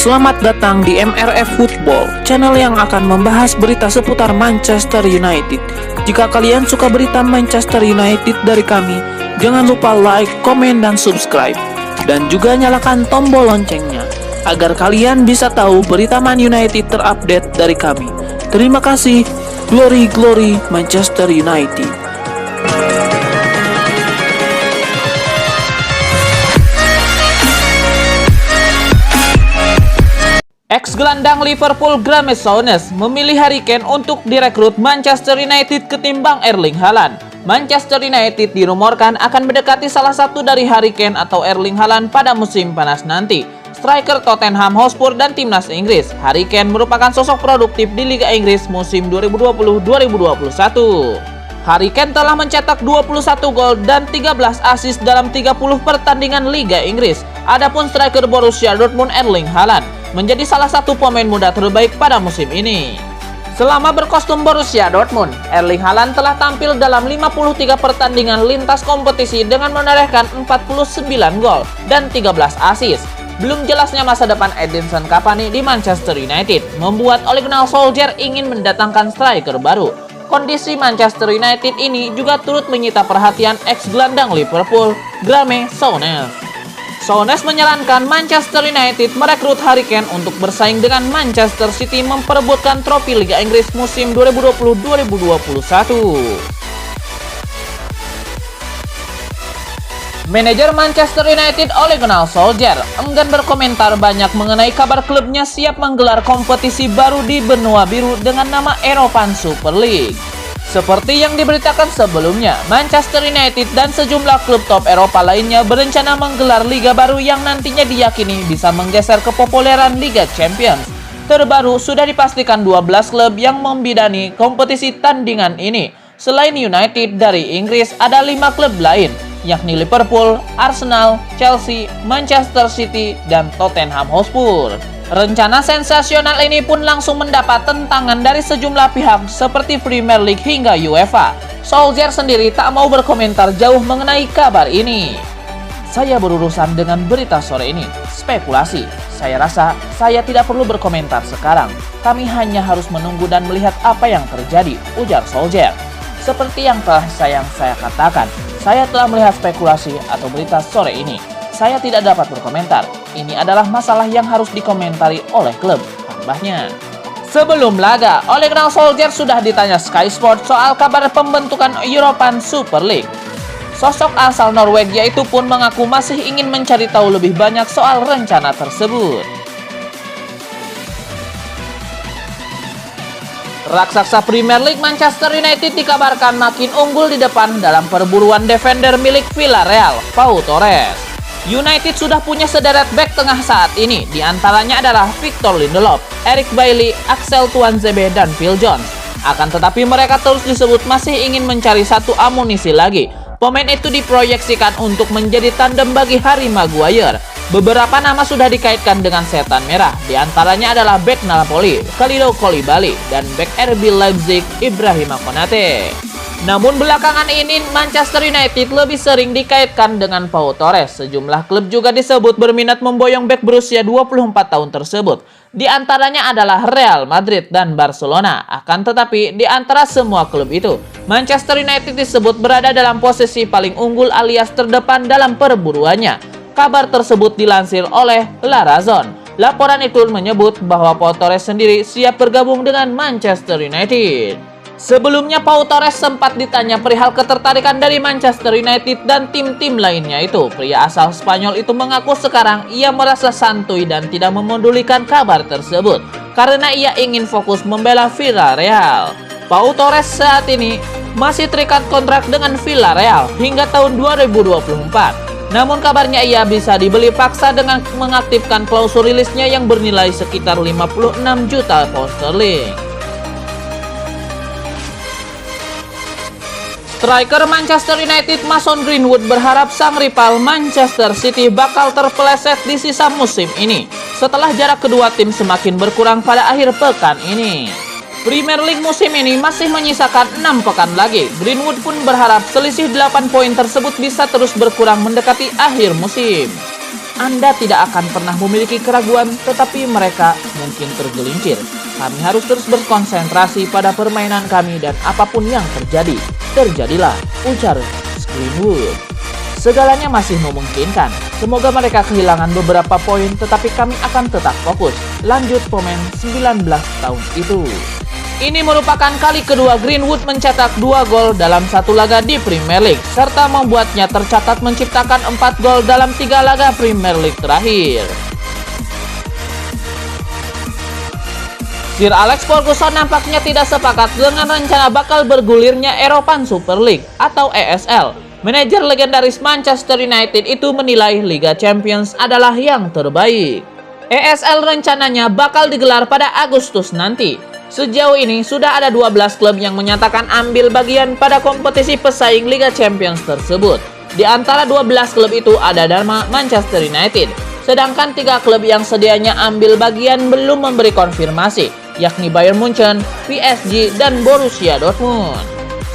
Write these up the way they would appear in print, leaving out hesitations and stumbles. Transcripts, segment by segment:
Selamat datang di MRF Football, channel yang akan membahas berita seputar Manchester United. Jika kalian suka berita Manchester United dari kami, jangan lupa like, komen, dan subscribe. Dan juga nyalakan tombol loncengnya, agar kalian bisa tahu berita Man United terupdate dari kami. Terima kasih. Glory, glory Manchester United. Ex-gelandang Liverpool Graeme Souness memilih Harry Kane untuk direkrut Manchester United ketimbang Erling Haaland. Manchester United dirumorkan akan mendekati salah satu dari Harry Kane atau Erling Haaland pada musim panas nanti. Striker Tottenham Hotspur dan timnas Inggris, Harry Kane merupakan sosok produktif di Liga Inggris musim 2020-2021. Harry Kane telah mencetak 21 gol dan 13 assist dalam 30 pertandingan Liga Inggris. Adapun striker Borussia Dortmund Erling Haaland menjadi salah satu pemain muda terbaik pada musim ini. Selama berkostum Borussia Dortmund, Erling Haaland telah tampil dalam 53 pertandingan lintas kompetisi dengan menorehkan 49 gol dan 13 assist. Belum jelasnya masa depan Edinson Cavani di Manchester United membuat Ole Gunnar Solskjaer ingin mendatangkan striker baru. Kondisi Manchester United ini juga turut menyita perhatian ex-gelandang Liverpool, Graeme Souness. Souness menyarankan Manchester United merekrut Harry Kane untuk bersaing dengan Manchester City memperebutkan trofi Liga Inggris musim 2020-2021. Manajer Manchester United Ole Gunnar Solskjaer enggan berkomentar banyak mengenai kabar klubnya siap menggelar kompetisi baru di benua biru dengan nama European Super League. Seperti yang diberitakan sebelumnya, Manchester United dan sejumlah klub top Eropa lainnya berencana menggelar liga baru yang nantinya diyakini bisa menggeser kepopuleran Liga Champions. Terbaru sudah dipastikan 12 klub yang membidani kompetisi tandingan ini. Selain United dari Inggris, ada 5 klub lain, yakni Liverpool, Arsenal, Chelsea, Manchester City, dan Tottenham Hotspur. Rencana sensasional ini pun langsung mendapat tentangan dari sejumlah pihak seperti Premier League hingga UEFA. Solskjaer sendiri tak mau berkomentar jauh mengenai kabar ini. Saya berurusan dengan berita sore ini, spekulasi. Saya rasa saya tidak perlu berkomentar sekarang. Kami hanya harus menunggu dan melihat apa yang terjadi, ujar Solskjaer. Seperti yang telah saya katakan, saya telah melihat spekulasi atau berita sore ini. Saya tidak dapat berkomentar. Ini adalah masalah yang harus dikomentari oleh klub, tambahnya. Sebelum laga, Ole Gunnar Solskjaer sudah ditanya Sky Sports soal kabar pembentukan European Super League. Sosok asal Norwegia itu pun mengaku masih ingin mencari tahu lebih banyak soal rencana tersebut. Raksasa Premier League Manchester United dikabarkan makin unggul di depan dalam perburuan defender milik Villarreal, Pau Torres. United sudah punya sederet bek tengah saat ini, di antaranya adalah Victor Lindelof, Eric Bailly, Axel Tuanzebe, dan Phil Jones. Akan tetapi mereka terus disebut masih ingin mencari satu amunisi lagi. Pemain itu diproyeksikan untuk menjadi tandem bagi Harry Maguire. Beberapa nama sudah dikaitkan dengan setan merah, di antaranya adalah bek Napoli, Kalidou Koulibaly, dan bek RB Leipzig, Ibrahima Konate. Namun belakangan ini Manchester United lebih sering dikaitkan dengan Pau Torres. Sejumlah klub juga disebut berminat memboyong bek berusia 24 tahun tersebut. Di antaranya adalah Real Madrid dan Barcelona. Akan tetapi di antara semua klub itu, Manchester United disebut berada dalam posisi paling unggul alias terdepan dalam perburuannya. Kabar tersebut dilansir oleh La Razón. Laporan itu menyebut bahwa Pau Torres sendiri siap bergabung dengan Manchester United. Sebelumnya Pau Torres sempat ditanya perihal ketertarikan dari Manchester United dan tim-tim lainnya itu. Pria asal Spanyol itu mengaku sekarang ia merasa santuy dan tidak memedulikan kabar tersebut karena ia ingin fokus membela Villarreal. Pau Torres saat ini masih terikat kontrak dengan Villarreal hingga tahun 2024. Namun kabarnya ia bisa dibeli paksa dengan mengaktifkan klausul rilisnya yang bernilai sekitar 56 juta pound sterling. Striker Manchester United Mason Greenwood berharap sang rival Manchester City bakal terpeleset di sisa musim ini setelah jarak kedua tim semakin berkurang pada akhir pekan ini. Premier League musim ini masih menyisakan 6 pekan lagi. Greenwood pun berharap selisih 8 poin tersebut bisa terus berkurang mendekati akhir musim. Anda tidak akan pernah memiliki keraguan, tetapi mereka mungkin tergelincir. Kami harus terus berkonsentrasi pada permainan kami dan apapun yang terjadi, terjadilah, ujar Greenwood. Segalanya masih memungkinkan. Semoga mereka kehilangan beberapa poin, tetapi kami akan tetap fokus. Lanjut pemain 19 tahun itu. Ini merupakan kali kedua Greenwood mencetak 2 gol dalam satu laga di Premier League, serta membuatnya tercatat menciptakan 4 gol dalam 3 laga Premier League terakhir. Sir Alex Ferguson nampaknya tidak sepakat dengan rencana bakal bergulirnya European Super League atau ESL. Manajer legendaris Manchester United itu menilai Liga Champions adalah yang terbaik. ESL rencananya bakal digelar pada Agustus nanti. Sejauh ini sudah ada 12 klub yang menyatakan ambil bagian pada kompetisi pesaing Liga Champions tersebut. Di antara 12 klub itu ada nama Manchester United. Sedangkan 3 klub yang sedianya ambil bagian belum memberi konfirmasi, yakni Bayern Munchen, PSG, dan Borussia Dortmund.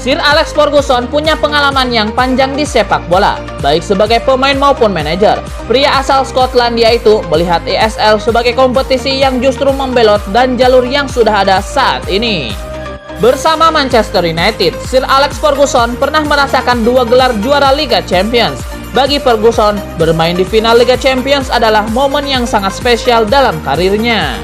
Sir Alex Ferguson punya pengalaman yang panjang di sepak bola, baik sebagai pemain maupun manajer. Pria asal Skotlandia itu melihat ESL sebagai kompetisi yang justru membelot dan jalur yang sudah ada saat ini. Bersama Manchester United, Sir Alex Ferguson pernah merasakan 2 gelar juara Liga Champions. Bagi Ferguson, bermain di final Liga Champions adalah momen yang sangat spesial dalam karirnya.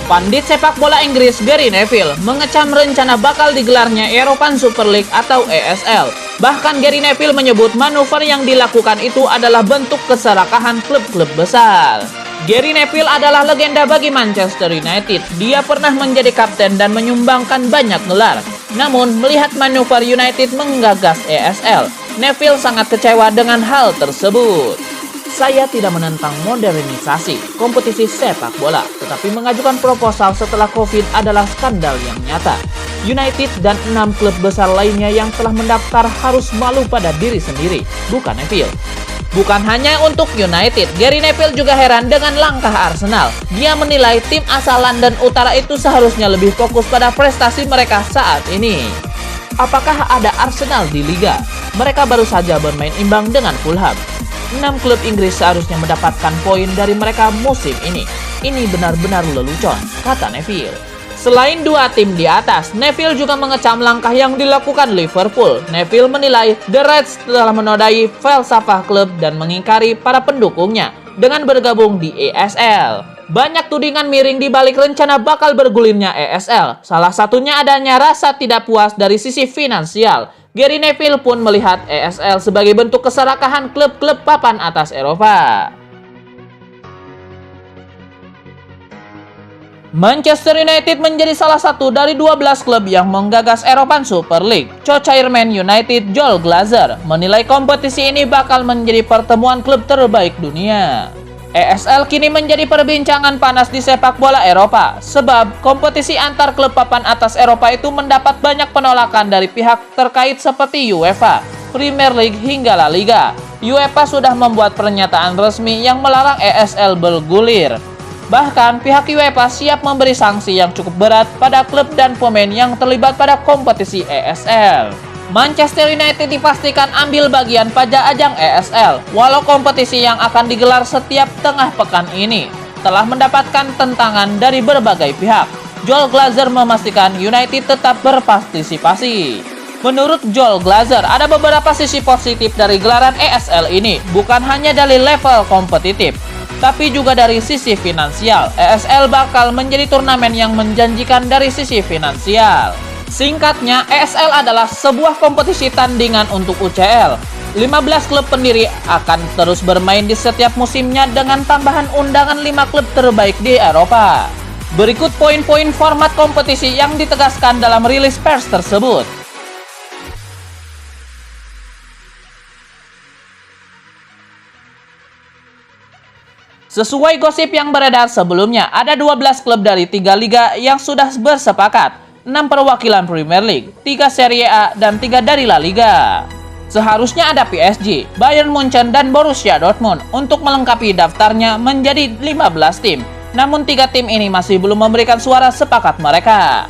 Pandit sepak bola Inggris Gary Neville mengecam rencana bakal digelarnya European Super League atau ESL. Bahkan Gary Neville menyebut manuver yang dilakukan itu adalah bentuk keserakahan klub-klub besar. Gary Neville adalah legenda bagi Manchester United. Dia pernah menjadi kapten dan menyumbangkan banyak gelar. Namun, melihat manuver United menggagas ESL, Neville sangat kecewa dengan hal tersebut. Saya tidak menentang modernisasi kompetisi sepak bola, tetapi mengajukan proposal setelah COVID adalah skandal yang nyata. United dan 6 klub besar lainnya yang telah mendaftar harus malu pada diri sendiri, bukan Neville. Bukan hanya untuk United, Gary Neville juga heran dengan langkah Arsenal. Dia menilai tim asal London Utara itu seharusnya lebih fokus pada prestasi mereka saat ini. Apakah ada Arsenal di Liga? Mereka baru saja bermain imbang dengan Fulham. 6 klub Inggris seharusnya mendapatkan poin dari mereka musim ini. Ini benar-benar lelucon, kata Neville. Selain 2 tim di atas, Neville juga mengecam langkah yang dilakukan Liverpool. Neville menilai The Reds telah menodai falsafah klub dan mengingkari para pendukungnya dengan bergabung di ESL. Banyak tudingan miring di balik rencana bakal bergulirnya ESL. Salah satunya adanya rasa tidak puas dari sisi finansial. Gary Neville pun melihat ESL sebagai bentuk keserakahan klub-klub papan atas Eropa. Manchester United menjadi salah satu dari 12 klub yang menggagas European Super League. Coach Chairman United Joel Glazer menilai kompetisi ini bakal menjadi pertemuan klub terbaik dunia. ESL kini menjadi perbincangan panas di sepak bola Eropa, sebab kompetisi antar klub papan atas Eropa itu mendapat banyak penolakan dari pihak terkait seperti UEFA, Premier League hingga La Liga. UEFA sudah membuat pernyataan resmi yang melarang ESL bergulir. Bahkan pihak UEFA siap memberi sanksi yang cukup berat pada klub dan pemain yang terlibat pada kompetisi ESL. Manchester United dipastikan ambil bagian pada ajang ESL, walau kompetisi yang akan digelar setiap tengah pekan ini telah mendapatkan tentangan dari berbagai pihak. Joel Glazer memastikan United tetap berpartisipasi. Menurut Joel Glazer, ada beberapa sisi positif dari gelaran ESL ini, bukan hanya dari level kompetitif, tapi juga dari sisi finansial. ESL bakal menjadi turnamen yang menjanjikan dari sisi finansial. Singkatnya, ESL adalah sebuah kompetisi tandingan untuk UCL. 15 klub pendiri akan terus bermain di setiap musimnya dengan tambahan undangan 5 klub terbaik di Eropa. Berikut poin-poin format kompetisi yang ditegaskan dalam rilis pers tersebut. Sesuai gosip yang beredar sebelumnya, ada 12 klub dari 3 liga yang sudah bersepakat. 6 perwakilan Premier League, 3 Serie A, dan 3 dari La Liga. Seharusnya ada PSG, Bayern Munchen, dan Borussia Dortmund untuk melengkapi daftarnya menjadi 15 tim. Namun 3 tim ini masih belum memberikan suara sepakat mereka.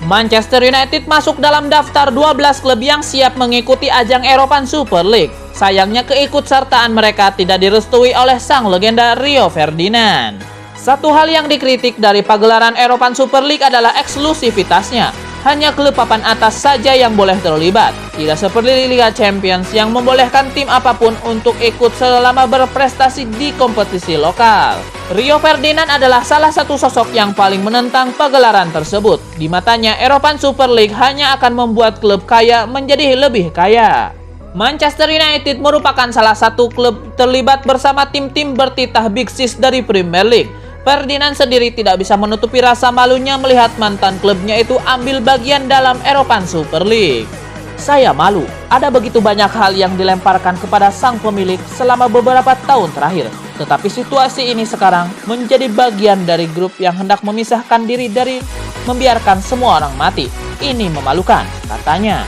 Manchester United masuk dalam daftar 12 klub yang siap mengikuti ajang European Super League. Sayangnya keikutsertaan mereka tidak direstui oleh sang legenda Rio Ferdinand. Satu hal yang dikritik dari pagelaran European Super League adalah eksklusivitasnya. Hanya klub papan atas saja yang boleh terlibat. Tidak seperti Liga Champions yang membolehkan tim apapun untuk ikut selama berprestasi di kompetisi lokal. Rio Ferdinand adalah salah satu sosok yang paling menentang pagelaran tersebut. Di matanya, European Super League hanya akan membuat klub kaya menjadi lebih kaya. Manchester United merupakan salah satu klub terlibat bersama tim-tim bertitah Big Six dari Premier League. Ferdinand sendiri tidak bisa menutupi rasa malunya melihat mantan klubnya itu ambil bagian dalam European Super League. Saya malu, ada begitu banyak hal yang dilemparkan kepada sang pemilik selama beberapa tahun terakhir. Tetapi situasi ini sekarang menjadi bagian dari grup yang hendak memisahkan diri dari membiarkan semua orang mati. Ini memalukan, katanya.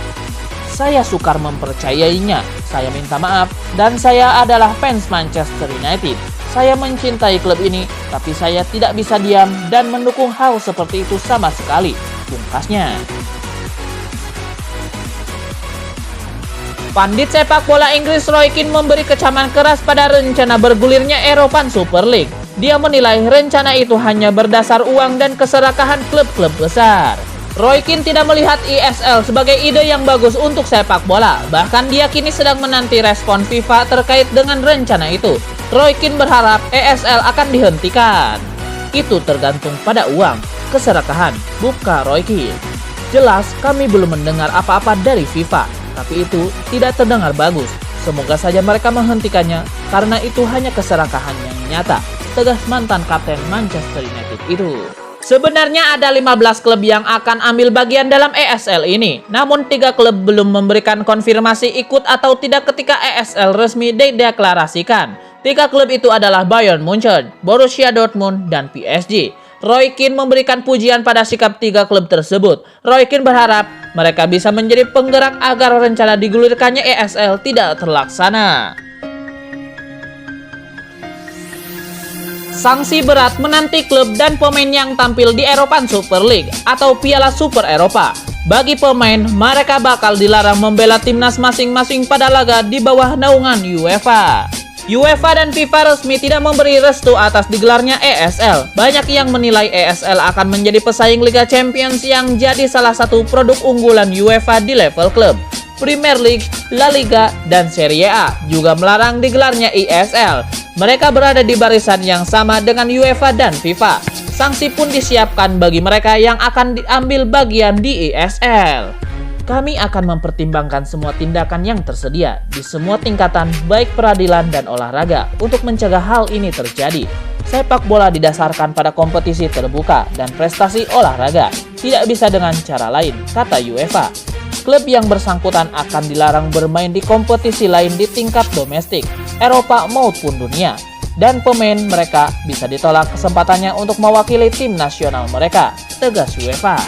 Saya sukar mempercayainya, saya minta maaf, dan saya adalah fans Manchester United. Saya mencintai klub ini, tapi saya tidak bisa diam dan mendukung hal seperti itu sama sekali, pungkasnya. Pandit sepak bola Inggris Roy Keane memberi kecaman keras pada rencana bergulirnya European Super League. Dia menilai rencana itu hanya berdasar uang dan keserakahan klub-klub besar. Roy Keane tidak melihat ESL sebagai ide yang bagus untuk sepak bola. Bahkan dia kini sedang menanti respon FIFA terkait dengan rencana itu. Roy Keane berharap ESL akan dihentikan. Itu tergantung pada uang, keserakahan, buka Roy Keane. Jelas kami belum mendengar apa-apa dari FIFA, tapi itu tidak terdengar bagus. Semoga saja mereka menghentikannya karena itu hanya keserakahan yang nyata, tegas mantan kapten Manchester United itu. Sebenarnya ada 15 klub yang akan ambil bagian dalam ESL ini. Namun 3 klub belum memberikan konfirmasi ikut atau tidak ketika ESL resmi dideklarasikan. 3 klub itu adalah Bayern Munchen, Borussia Dortmund, dan PSG. Roy Keane memberikan pujian pada sikap 3 klub tersebut. Roy Keane berharap mereka bisa menjadi penggerak agar rencana digulirkannya ESL tidak terlaksana. Sanksi berat menanti klub dan pemain yang tampil di European Super League atau Piala Super Eropa. Bagi pemain, mereka bakal dilarang membela timnas masing-masing pada laga di bawah naungan UEFA. UEFA dan FIFA resmi tidak memberi restu atas digelarnya ESL. Banyak yang menilai ESL akan menjadi pesaing Liga Champions yang jadi salah satu produk unggulan UEFA di level klub. Premier League, La Liga, dan Serie A juga melarang digelarnya ESL. Mereka berada di barisan yang sama dengan UEFA dan FIFA. Sanksi pun disiapkan bagi mereka yang akan diambil bagian di ESL. Kami akan mempertimbangkan semua tindakan yang tersedia di semua tingkatan baik peradilan dan olahraga untuk mencegah hal ini terjadi. Sepak bola didasarkan pada kompetisi terbuka dan prestasi olahraga. Tidak bisa dengan cara lain, kata UEFA. Klub yang bersangkutan akan dilarang bermain di kompetisi lain di tingkat domestik, Eropa maupun dunia. Dan pemain mereka bisa ditolak kesempatannya untuk mewakili tim nasional mereka, tegas UEFA.